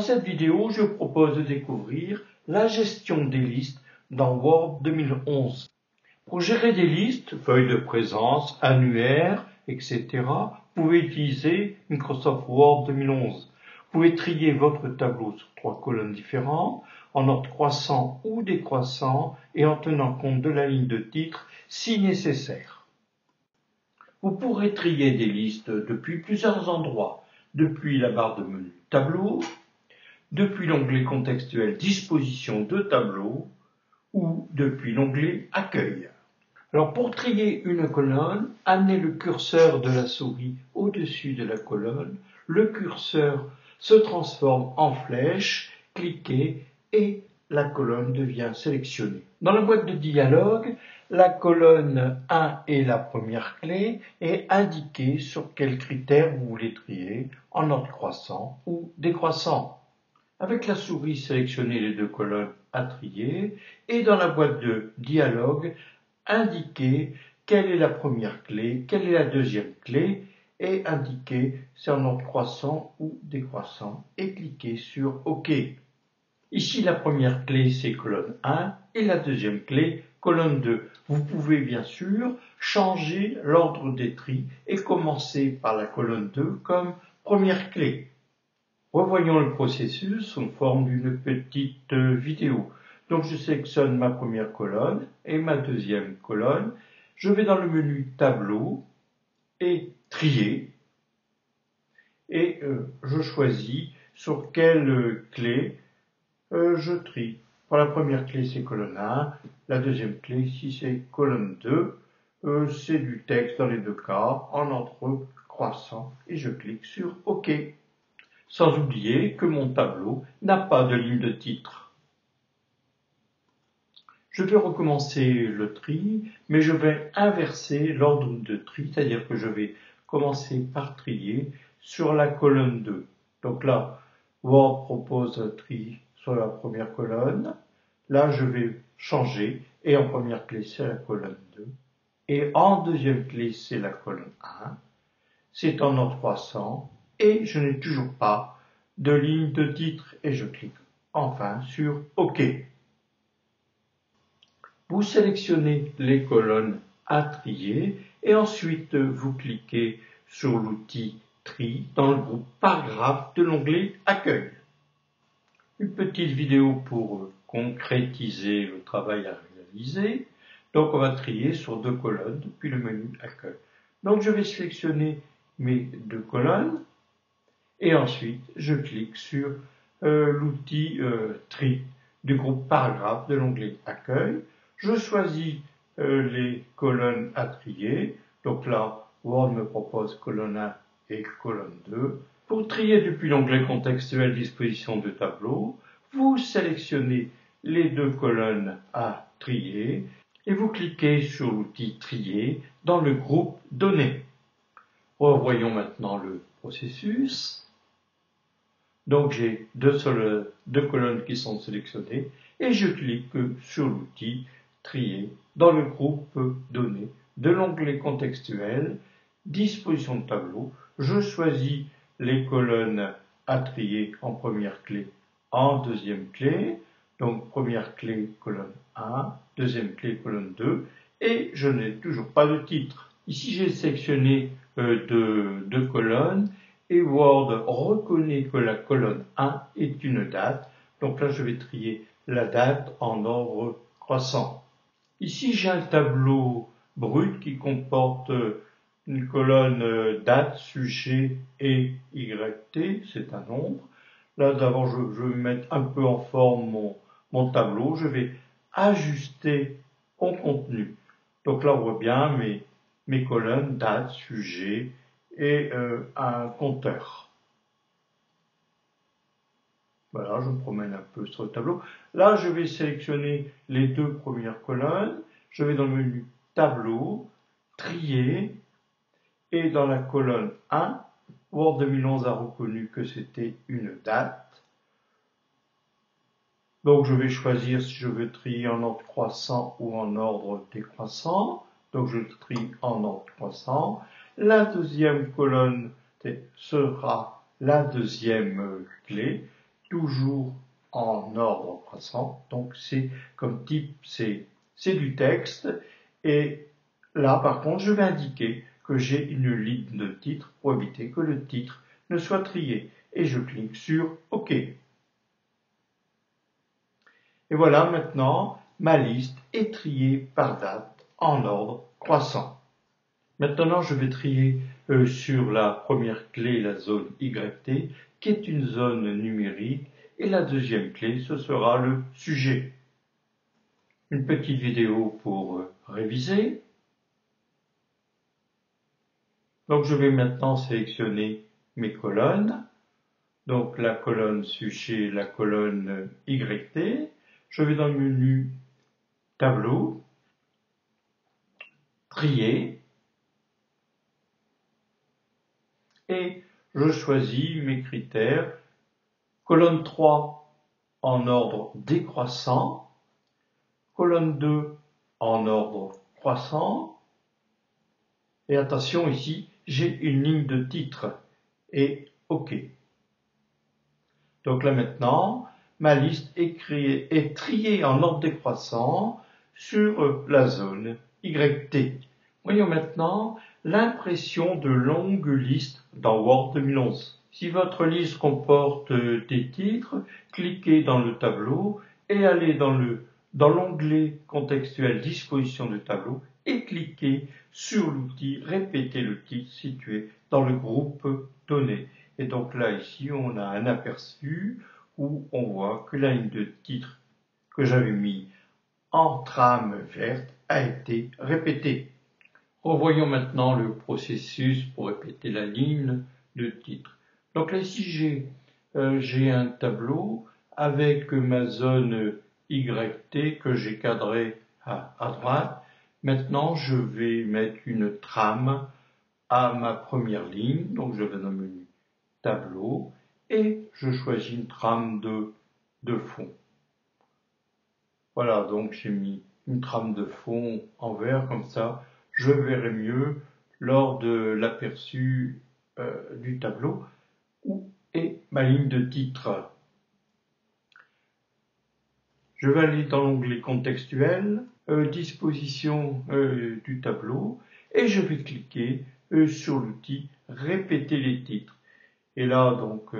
cette vidéo, je propose de découvrir la gestion des listes dans Word 2011. Pour gérer des listes, feuilles de présence, annuaires, etc., vous pouvez utiliser Microsoft Word 2011. Vous pouvez trier votre tableau sur 3 colonnes différentes, en ordre croissant ou décroissant, et en tenant compte de la ligne de titre si nécessaire. Vous pourrez trier des listes depuis plusieurs endroits, depuis la barre de menu Tableau, depuis l'onglet contextuel Disposition de tableau ou depuis l'onglet Accueil. Alors pour trier une colonne, amenez le curseur de la souris au-dessus de la colonne, le curseur se transforme en flèche, cliquez et la colonne devient sélectionnée. Dans la boîte de dialogue, la colonne 1 est la première clé et indiquez sur quels critères vous voulez trier, en ordre croissant ou décroissant. Avec la souris, sélectionnez les 2 colonnes à trier et dans la boîte de dialogue, indiquez quelle est la première clé, quelle est la deuxième clé et indiquez si c'est en ordre croissant ou décroissant et cliquez sur OK. Ici, la première clé, c'est colonne 1 et la deuxième clé, colonne 2. Vous pouvez bien sûr changer l'ordre des tris et commencer par la colonne 2 comme première clé. Revoyons le processus sous forme d'une petite vidéo. Donc je sélectionne ma première colonne et ma deuxième colonne. Je vais dans le menu Tableau et Trier. Et je choisis sur quelle clé je trie. Pour la première clé, c'est colonne 1. La deuxième clé, ici, c'est colonne 2. C'est du texte dans les 2 cas, en ordre croissant. Et je clique sur OK. Sans oublier que mon tableau n'a pas de ligne de titre. Je vais recommencer le tri, mais je vais inverser l'ordre de tri, c'est-à-dire que je vais commencer par trier sur la colonne 2. Donc là, Word propose un tri sur la première colonne. Là, je vais changer, et en première clé, c'est la colonne 2. Et en deuxième clé, c'est la colonne 1. C'est en ordre croissant, et je n'ai toujours pas de ligne de titre et je clique enfin sur OK. Vous sélectionnez les colonnes à trier et ensuite vous cliquez sur l'outil Tri dans le groupe Paragraphe de l'onglet Accueil. Une petite vidéo pour concrétiser le travail à réaliser. Donc on va trier sur 2 colonnes depuis le menu Accueil. Donc je vais sélectionner mes 2 colonnes. Et ensuite, je clique sur l'outil Tri du groupe Paragraphe de l'onglet Accueil. Je choisis les colonnes à trier. Donc là, Word me propose colonne 1 et colonne 2. Pour trier depuis l'onglet contextuel Disposition de tableau, vous sélectionnez les 2 colonnes à trier et vous cliquez sur l'outil Trier dans le groupe Données. Revoyons maintenant le processus. Donc j'ai 2 colonnes qui sont sélectionnées et je clique sur l'outil Trier dans le groupe Données de l'onglet contextuel Disposition de tableau. Je choisis les colonnes à trier en première clé, en deuxième clé. Donc première clé colonne 1, deuxième clé colonne 2 et je n'ai toujours pas de titre. Ici j'ai sélectionné 2 colonnes. Et Word reconnaît que la colonne 1 est une date. Donc là, je vais trier la date en ordre croissant. Ici, j'ai un tableau brut qui comporte une colonne date, sujet et YT. C'est un nombre. Là, d'abord, je vais mettre un peu en forme mon tableau. Je vais ajuster mon contenu. Donc là, on voit bien mes colonnes date, sujet et un compteur. Voilà, je me promène un peu sur le tableau. Là, je vais sélectionner les 2 premières colonnes. Je vais dans le menu Tableau, Trier, et dans la colonne 1, Word 2011 a reconnu que c'était une date. Donc, je vais choisir si je veux trier en ordre croissant ou en ordre décroissant. Donc, je trie en ordre croissant. La deuxième colonne sera la deuxième clé. toujours en ordre croissant. Donc c'est comme type, c'est du texte. Et là, par contre, je vais indiquer que j'ai une ligne de titre pour éviter que le titre ne soit trié. Et je clique sur OK. Et voilà, maintenant, ma liste est triée par date en ordre croissant. Maintenant, je vais trier sur la première clé la zone YT, qui est une zone numérique, et la deuxième clé, ce sera le sujet. Une petite vidéo pour réviser. Donc, je vais maintenant sélectionner mes colonnes. Donc, la colonne sujet, la colonne YT. Je vais dans le menu Tableau, Trier, et je choisis mes critères. Colonne 3 en ordre décroissant, colonne 2 en ordre croissant, et attention ici, j'ai une ligne de titre, et OK. Donc là maintenant, ma liste est triée en ordre décroissant sur la zone YT. Voyons maintenant l'impression de longues listes dans Word 2011. Si votre liste comporte des titres, cliquez dans le tableau et allez dans l'onglet contextuel disposition de tableau et cliquez sur l'outil répéter le titre situé dans le groupe donné. Et donc là, ici, on a un aperçu où on voit que la ligne de titre que j'avais mis en trame verte a été répétée. Revoyons maintenant le processus pour répéter la ligne de titre. Donc là, ici, j'ai un tableau avec ma zone YT que j'ai cadrée à droite. Maintenant, je vais mettre une trame à ma première ligne. Donc, je vais dans le menu Tableau et je choisis une trame de fond. Voilà, donc j'ai mis une trame de fond en vert, comme ça je verrai mieux lors de l'aperçu du tableau où est ma ligne de titre. Je vais aller dans l'onglet contextuel, disposition du tableau, et je vais cliquer sur l'outil répéter les titres. Et là, donc,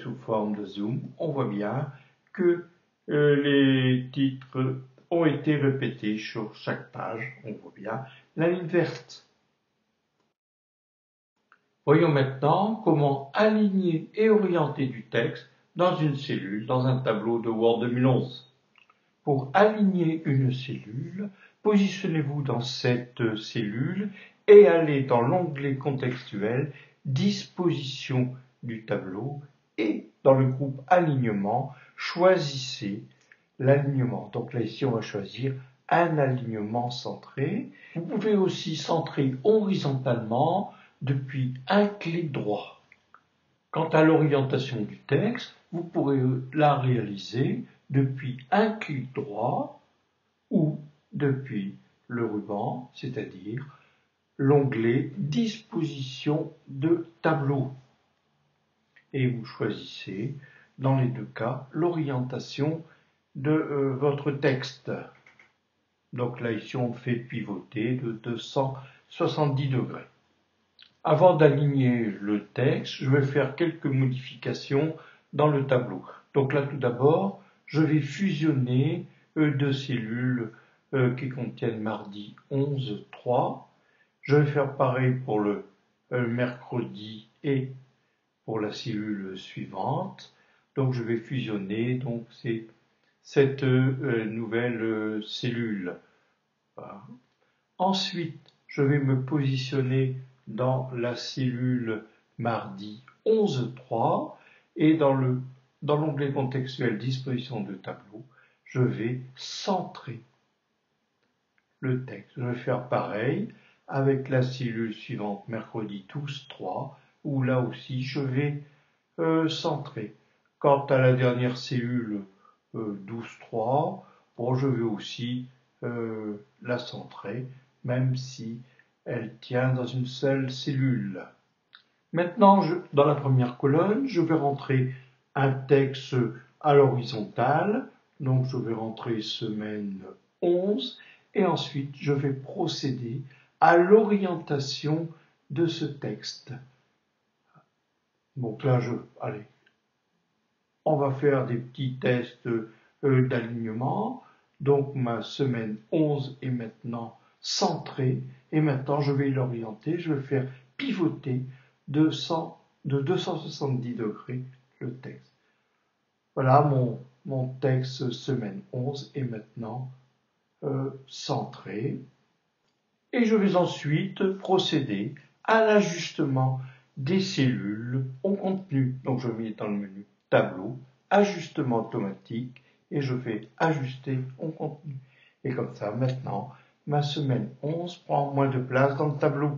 sous forme de zoom, on voit bien que les titres ont été répétés sur chaque page. On voit bien la ligne verte. Voyons maintenant comment aligner et orienter du texte dans une cellule, dans un tableau de Word 2011. Pour aligner une cellule, positionnez-vous dans cette cellule et allez dans l'onglet contextuel, disposition du tableau, et dans le groupe alignement, choisissez l'alignement. Donc là, ici, on va choisir un alignement centré. Vous pouvez aussi centrer horizontalement depuis un clic droit. Quant à l'orientation du texte, vous pourrez la réaliser depuis un clic droit ou depuis le ruban, c'est-à-dire l'onglet disposition de tableau. Et vous choisissez, dans les deux cas, l'orientation de votre texte. Donc là, ici, on fait pivoter de 270 degrés. Avant d'aligner le texte, je vais faire quelques modifications dans le tableau. Donc là, tout d'abord, je vais fusionner deux cellules qui contiennent mardi 11-3. Je vais faire pareil pour le mercredi et pour la cellule suivante. Donc je vais fusionner donc cette nouvelle cellule. Voilà. Ensuite, je vais me positionner dans la cellule mardi 11.3 et dans l'onglet contextuel disposition de tableau, je vais centrer le texte. Je vais faire pareil avec la cellule suivante mercredi 12.3 où là aussi je vais centrer. Quant à la dernière cellule 12.3, bon, je vais aussi la centrer, même si elle tient dans une seule cellule. Maintenant, dans la première colonne, je vais rentrer un texte à l'horizontale, donc je vais rentrer semaine 11 et ensuite je vais procéder à l'orientation de ce texte. Donc là, allez, on va faire des petits tests d'alignement. Donc ma semaine 11 est maintenant centrée et maintenant je vais l'orienter, je vais faire pivoter de 270 degrés le texte. Voilà, mon texte semaine 11 est maintenant centré. Et je vais ensuite procéder à l'ajustement des cellules au contenu. Donc je mets dans le menu tableau, ajustement automatique, et je fais ajuster au contenu. Et comme ça, maintenant, ma semaine 11 prend moins de place dans le tableau.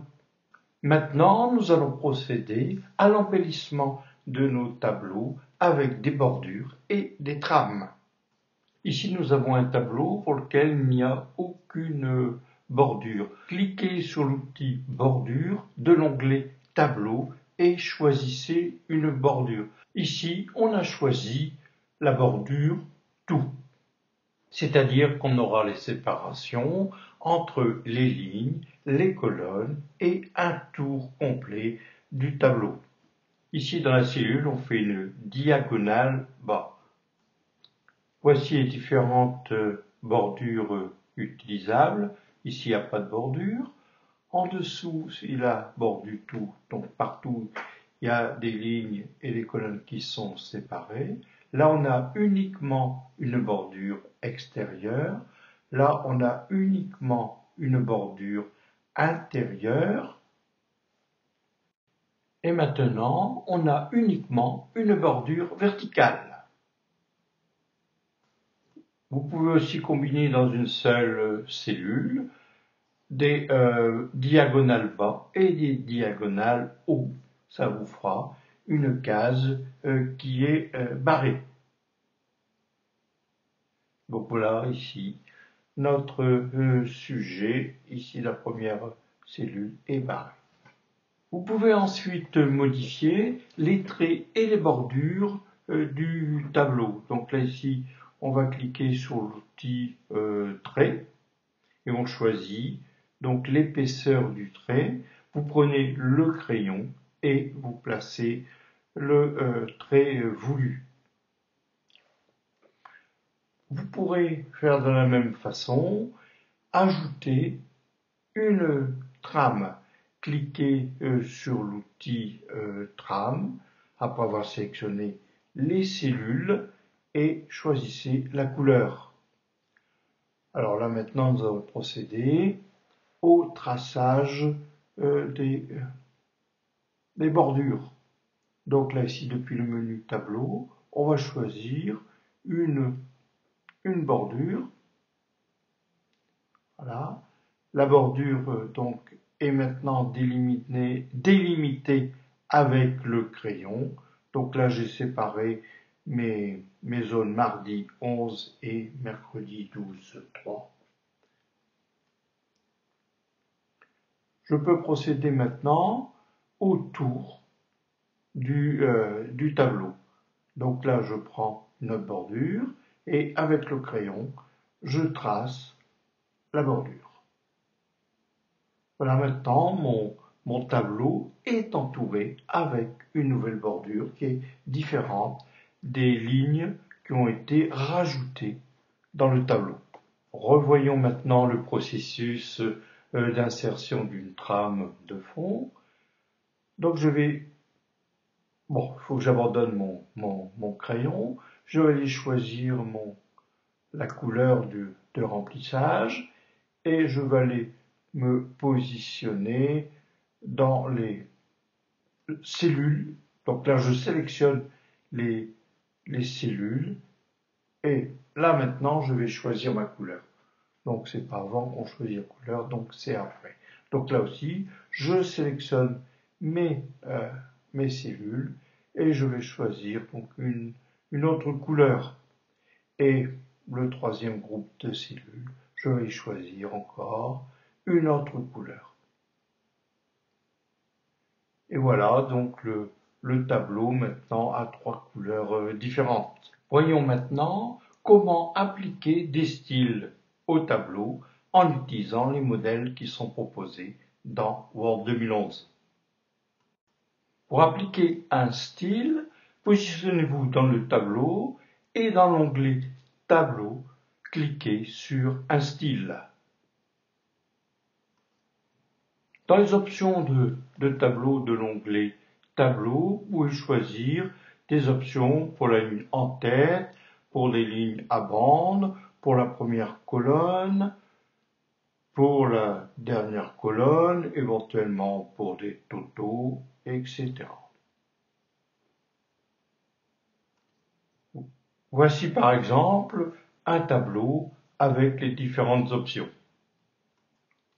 Maintenant, nous allons procéder à l'embellissement de nos tableaux avec des bordures et des trames. Ici, nous avons un tableau pour lequel il n'y a aucune bordure. Cliquez sur l'outil bordure de l'onglet tableau et choisissez une bordure. Ici, on a choisi la bordure tout. C'est-à-dire qu'on aura les séparations entre les lignes, les colonnes et un tour complet du tableau. Ici, dans la cellule, on fait une diagonale bas. Voici les différentes bordures utilisables. Ici, il n'y a pas de bordure. En dessous, c'est la bordure tout. Donc, partout, il y a des lignes et des colonnes qui sont séparées. Là, on a uniquement une bordure extérieure. Là, on a uniquement une bordure intérieure. Et maintenant, on a uniquement une bordure verticale. Vous pouvez aussi combiner dans une seule cellule des diagonales bas et des diagonales haut. Ça vous fera une case qui est barrée. Donc voilà ici notre sujet. Ici la première cellule est barrée. Vous pouvez ensuite modifier les traits et les bordures du tableau. Donc là ici on va cliquer sur l'outil trait et on choisit donc l'épaisseur du trait. Vous prenez le crayon et vous placez le trait voulu. Vous pourrez faire de la même façon, ajouter une trame. Cliquez sur l'outil trame après avoir sélectionné les cellules et choisissez la couleur. Alors là maintenant nous allons procéder au traçage des bordures. Donc là ici depuis le menu tableau, on va choisir une bordure. Voilà. La bordure donc est maintenant délimitée avec le crayon. Donc là j'ai séparé mes zones mardi 11 et mercredi 12, 3. Je peux procéder maintenant au tour du tableau. Donc là, je prends une autre bordure et avec le crayon, je trace la bordure. Voilà, maintenant, mon tableau est entouré avec une nouvelle bordure qui est différente des lignes qui ont été rajoutées dans le tableau. Revoyons maintenant le processus d'insertion d'une trame de fond. Donc je vais, il faut que j'abandonne mon crayon, je vais aller choisir la couleur de remplissage et je vais aller me positionner dans les cellules. Donc là je sélectionne les cellules et là maintenant je vais choisir ma couleur. Donc c'est pas avant qu'on choisit la couleur, donc c'est après. Donc là aussi, je sélectionne mes cellules et je vais choisir donc une autre couleur. Et le troisième groupe de cellules, je vais choisir encore une autre couleur. Et voilà, donc le tableau maintenant à 3 couleurs différentes. Voyons maintenant comment appliquer des styles au tableau en utilisant les modèles qui sont proposés dans Word 2011. Pour appliquer un style, positionnez-vous dans le tableau et dans l'onglet Tableau, cliquez sur un style. Dans les options de tableau de l'onglet Tableau, vous pouvez choisir des options pour la ligne en tête, pour les lignes à bande, pour la première colonne, pour la dernière colonne, éventuellement pour des totaux, etc. Voici par exemple un tableau avec les différentes options.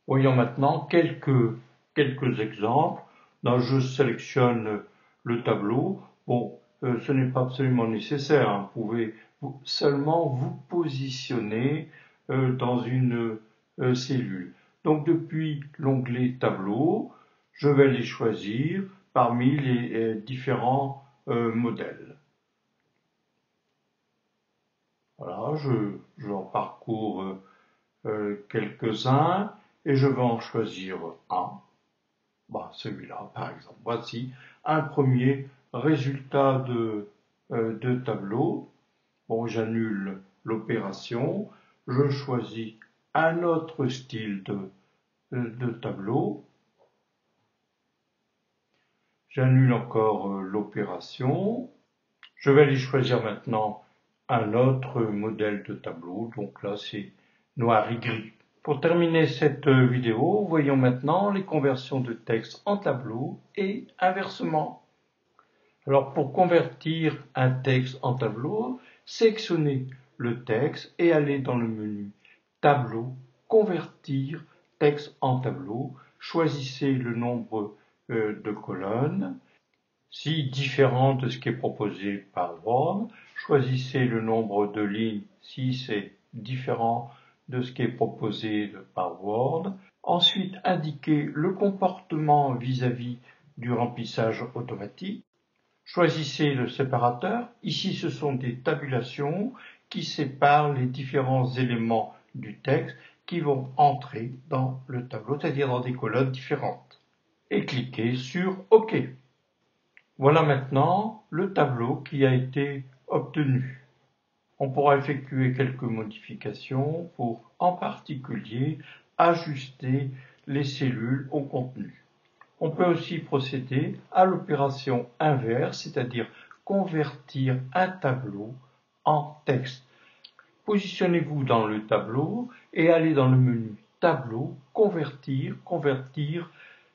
Voyons maintenant quelques exemples. Là, je sélectionne le tableau. Bon, ce n'est pas absolument nécessaire, hein. Vous pouvez seulement vous positionner dans une cellule. Donc depuis l'onglet tableau, je vais les choisir parmi les différents modèles. Voilà, j'en parcours quelques-uns et je vais en choisir un. Celui-là par exemple. Voici un premier résultat de tableau. Bon, j'annule l'opération, je choisis un autre style de tableau. J'annule encore l'opération. Je vais aller choisir maintenant un autre modèle de tableau. Donc là, c'est noir et gris. Pour terminer cette vidéo, voyons maintenant les conversions de texte en tableau et inversement. Alors pour convertir un texte en tableau, sélectionnez le texte et allez dans le menu Tableau, Convertir texte en tableau. Choisissez le nombre de colonnes. Si différent de ce qui est proposé par Word, choisissez le nombre de lignes si c'est différent de ce qui est proposé par Word. Ensuite, indiquez le comportement vis-à-vis du remplissage automatique. Choisissez le séparateur. Ici, ce sont des tabulations qui séparent les différents éléments du texte qui vont entrer dans le tableau, c'est-à-dire dans des colonnes différentes. Et cliquez sur OK. Voilà maintenant le tableau qui a été obtenu. On pourra effectuer quelques modifications pour, en particulier, ajuster les cellules au contenu. On peut aussi procéder à l'opération inverse, c'est-à-dire convertir un tableau en texte. Positionnez-vous dans le tableau et allez dans le menu Tableau, Convertir,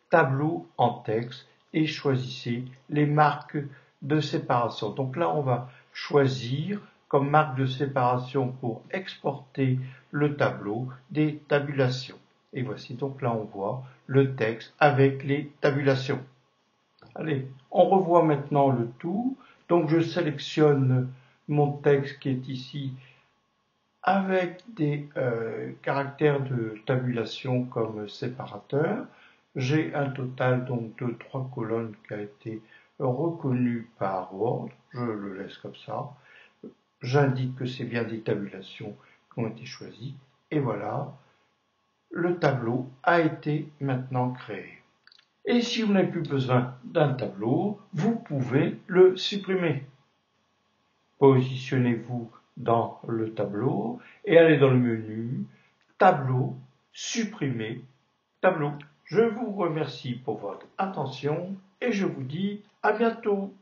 Tableau en texte et choisissez les marques de séparation. Donc là, on va choisir comme marque de séparation pour exporter le tableau des tabulations. Et voici donc là on voit le texte avec les tabulations. Allez, on revoit maintenant le tout. Donc je sélectionne mon texte qui est ici avec des caractères de tabulation comme séparateur. J'ai un total donc de 3 colonnes qui a été reconnu par Word. Je le laisse comme ça. J'indique que c'est bien des tabulations qui ont été choisies. Et voilà, le tableau a été maintenant créé. Et si vous n'avez plus besoin d'un tableau, vous pouvez le supprimer. Positionnez-vous dans le tableau et allez dans le menu Tableau, Supprimer, Tableau. Je vous remercie pour votre attention et je vous dis à bientôt.